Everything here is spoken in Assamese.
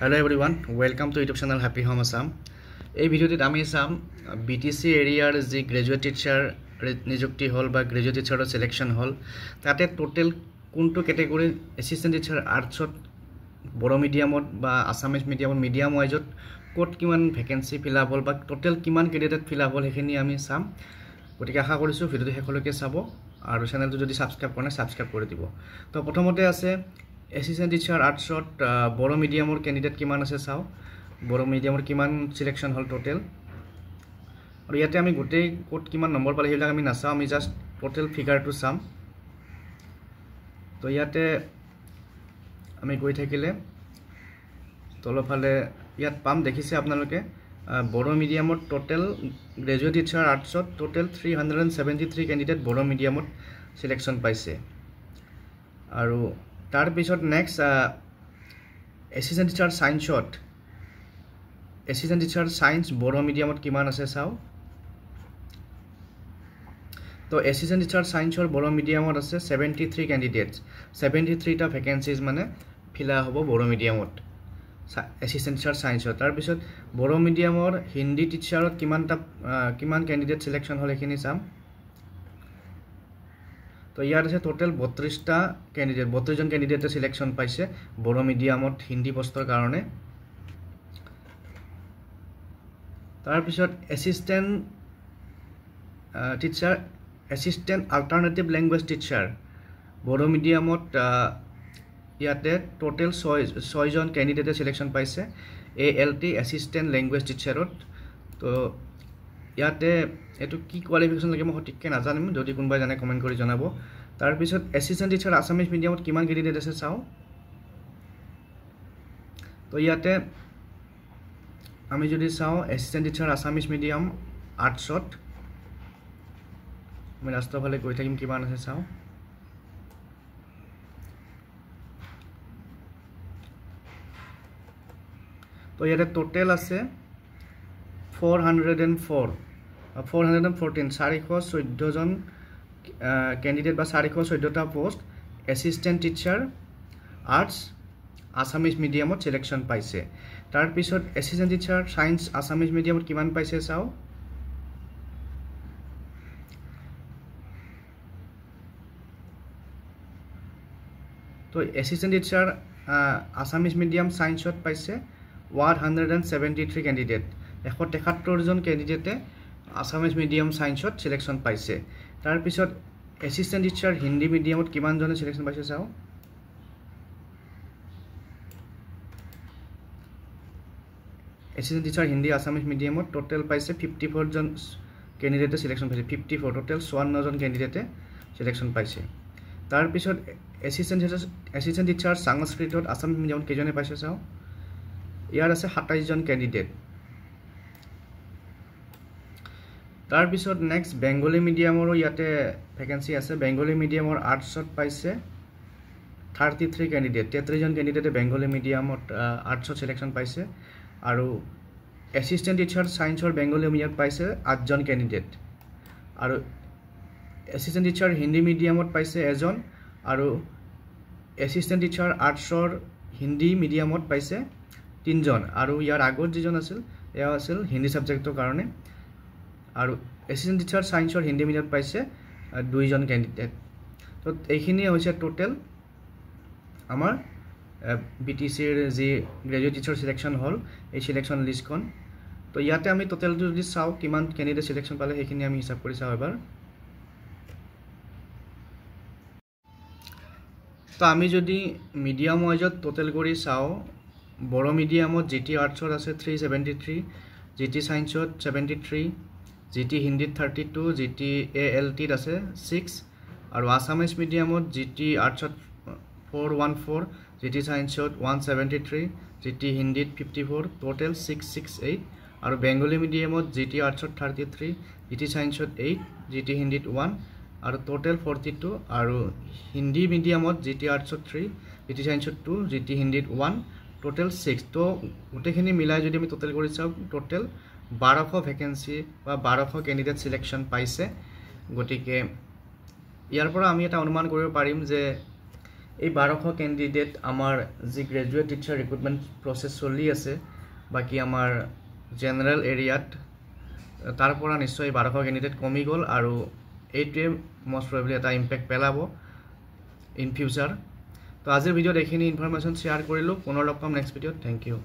Hello everyone, welcome to YouTube channel Happy Home Assam. এই ভিডিওটিত আমি চাম BTC এৰিয়াৰ যি গ্ৰেজুৱেট টিচাৰ নিযুক্তি হল বা গ্ৰেজুৱেট টিচাৰৰ সিলেকশন হল তাতে টোটাল কোনটো ক্যাটেগৰি এসিস্ট্যান্ট টিচাৰ আৰ্টছত বড়ো মিডিয়ামত বা আসামিজ মিডিয়ামত মিডিয়াম ওয়াইজত কোট কিমান ভ্যাকেন্সি ফিল আপ হল বা টোটাল কিমান ক্যান্ডিডেট ফিল আপ হল হেখিনি আমি চাম গতিকে আশা কৰিছো ভিডিওটো শেষলৈকে চাব আৰু চেনেলটো যদি সাবস্ক্ৰাইব কৰা নাই সাবস্ক্ৰাইব কৰি দিব তো প্ৰথমতে আছে এসিস্ট্যান্ট টিচাৰ আৰ্টছত বড়ো মিডিয়ামৰ ক্যান্ডিডেট কিমান আছে চাও বড়ো মিডিয়ামৰ কিমান সিলেকশন হল টোটাল আৰু ইয়াতে আমি গোটেই কোট কিমান নম্বৰ পালে হেবিলাক আমি নাচাও আমি জাস্ট টোটাল ফিগাৰটো চাম তো ইয়াতে আমি গৈ থাকিলে তলফালে ইয়াত পাম দেখিছে আপোনালোকে বড়ো মিডিয়ামত টোটাল গ্ৰেজুৱেট টিচাৰ আৰ্টছত টোটাল 373 ক্যান্ডিডেট বড়ো মিডিয়ামত সিলেকশন পাইছে আৰু তাৰ পিছত নেক্সট এসিস্ট্যান্ট টিচাৰ সায়েন্সত এসিস্ট্যান্ট টিচাৰ সায়েন্স বড়ো মিডিয়ামত কিমান আছে চাও তো এসিস্ট্যান্ট টিচাৰ সায়েন্সৰ বড়ো মিডিয়ামত আছে 73 ক্যান্ডিডেটস 73 টা ভ্যাকেন্সিজ মানে ফিলা হ'ব বড়ো মিডিয়ামত এসিস্ট্যান্ট টিচাৰ সায়েন্সত তাৰ পিছত বড়ো মিডিয়ামৰ হিন্দী টিচাৰত কিমান ক্যান্ডিডেট সিলেকশন হল এখিনি চাম তো ইয়াত আছে টোটাল 32 টা ক্যান্ডিডেট 32 জন ক্যান্ডিডেটে সিলেকশন পাইছে বড়ো মিডিয়ামত হিন্দী পোষ্টৰ কাৰণে তাৰ পিছত assistant teacher assistant alternative language teacher Bodo মিডিয়ামত ইয়াতে টোটাল 6 জন ক্যান্ডিডেটে সিলেকশন পাইছে ALT এসিস্ট্যান্ট ল্যাঙ্গুৱেজ টিচাৰত তো ইয়াতে এটো কি কোৱালিফিকেশন লাগে মই সঠিককে নাজানিম যদি কোনবাই জানে কমেন্ট কৰি জনাব তাৰ পিছত এসিস্ট্যান্ট টিচাৰ আসামিজ মিডিয়ামত কিমান ক্যান্ডিডেট আছে চাও তো ইয়াতে আমি যদি চাও এসিস্ট্যান্ট টিচাৰ আসামিজ মিডিয়াম আৰ্টছত আমি লাষ্টৰ ফালে গৈ থাকিম কিমান আছে চাও তো ইয়াতে টোটাল আছে 414 414 জন ক্যান্ডিডেট বা 414 টা post assistant teacher arts Assamese মিডিয়ামত সিলেকশন পাইছে তাৰ পিছত এসিস্ট্যান্ট টিচাৰ সায়েন্স আসামিজ মিডিয়ামত কিমান পাইছে চাও তো এসিস্ট্যান্ট টিচাৰ আসামিজ মিডিয়াম সায়েন্সত পাইছে 173 ক্যান্ডিডেট 173 জন ক্যান্ডিডেটে আসামিজ মিডিয়াম সায়েন্সত সিলেকশন পাইছে তাৰ পিছত এসিস্ট্যান্ট টিচাৰ হিন্দী মিডিয়ামত কিমান জনে সিলেকশন পাইছে চাও এসিস্ট্যান্ট টিচাৰ হিন্দী আসামিজ মিডিয়ামত টোটাল পাইছে 54 জন ক্যান্ডিডেটে সিলেকশন পাইছে 54 টোটাল 54 জন ক্যান্ডিডেটে সিলেকশন পাইছে তাৰ পিছত এসিস্ট্যান্ট টিচাৰ সংস্কৃতত আসামিজ মিডিয়ামত কেজনে পাইছে চাও ইয়াৰ আছে 27 জন ক্যান্ডিডেট তাৰ পিছত নেক্সট বেঙ্গলী মিডিয়ামৰো ইয়াতে ভ্যাকেন্সি আছে বেঙ্গলী মিডিয়ামৰ আৰ্টছত পাইছে 33 ক্যান্ডিডেট 33 জন ক্যান্ডিডেটে বেঙ্গলী মিডিয়ামত আৰ্টছত সিলেকশন পাইছে আৰু এসিস্ট্যান্ট টিচাৰ সায়েন্সৰ বেঙ্গলী মিডিয়ামত পাইছে 8 জন ক্যান্ডিডেট আৰু এসিস্ট্যান্ট টিচাৰ হিন্দী মিডিয়ামত পাইছে এজন আৰু এসিস্ট্যান্ট টিচাৰ আৰ্টছৰ হিন্দী মিডিয়ামত পাইছে 3 জন আৰু ইয়াৰ আগত যিজন আছিল এয়া আছিল হিন্দী সাবজেক্টৰ কাৰণে আৰু এসিস্ট্যান্ট টিচাৰ সায়েন্সৰ হিন্দী মিডিয়ামত পাইছে 2 জন ক্যান্ডিডেট তো এইখিনি হৈছে টোটাল আমাৰ BTCৰ যি গ্ৰেজুৱেট টিচাৰ সিলেকশন হল এই সিলেকশন লিষ্টখন তো ইয়াতে আমি টোটালটো যদি চাও কিমান ক্যান্ডিডেট সিলেকশন পালে সেইখিনি আমি হিসাব কৰি চাও এবাৰ তো আমি যদি মিডিয়াম ওয়াইজত টোটাল কৰি চাও বড়ো মিডিয়ামত জিটি আৰ্টছত আছে 373 জিটি সায়েন্সত 73 জিটি হিন্দীত 32 জিটি ALT আছে 6 আৰু আসামিজ মিডিয়ামত জিটি আৰ্টছত 414 জিটি সায়েন্সত 173 জিটি হিন্দীত 54 টোটাল 668 আৰু বেঙ্গলী মিডিয়ামত জিটি আৰ্টছত 33 জিটি সায়েন্সত 8 জিটি হিন্দীত 1 আৰু টোটাল 42 আৰু হিন্দী মিডিয়ামত জিটি আৰ্টছত 3 জিটি সায়েন্সত 2 জিটি হিন্দীত 1 টোটাল 6 তো গোটেইখিনি মিলাই যদি আমি টোটাল কৰি চাও টোটাল 1200 ভ্যাকেন্সি বা 1200 ক্যান্ডিডেট সিলেকশন পাইছে গটিকে ইয়াৰ পৰা আমি এটা অনুমান কৰিব পাৰিম যে এই 1200 ক্যান্ডিডেট আমাৰ যি গ্ৰেজুৱেট টিচাৰ ৰিক্ৰুটমেন্ট প্ৰসেস চলি আছে বাকি আমাৰ জেনাৰেল এৰিয়াত তাৰ পৰা নিশ্চয় 1200 ক্যান্ডিডেট কমি গল আৰু এইটোৱে মোস্ট প্ৰবাবলি এটা ইম্প্যাক্ট পেলাব ইন ফিউচাৰ তো আজিৰ ভিডিঅ'ত এইখিনি ইনফৰমেশন শেয়াৰ কৰিলো পুনৰ লগ পাম নেক্সট ভিডিঅ'ত থ্যাংক ইউ